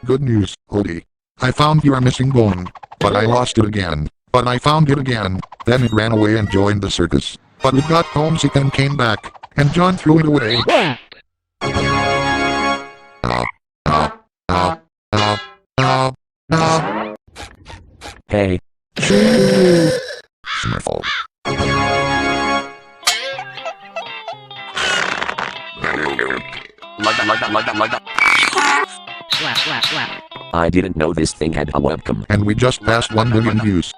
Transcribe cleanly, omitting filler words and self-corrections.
Good news, Hoodie. I found your missing bone, but I lost it again. But I found it again. Then it ran away and joined the circus. But it got homesick and came back, and John threw it away. Hey. Smurfle. Like that. I didn't know this thing had a webcam. And we just passed 1 million views.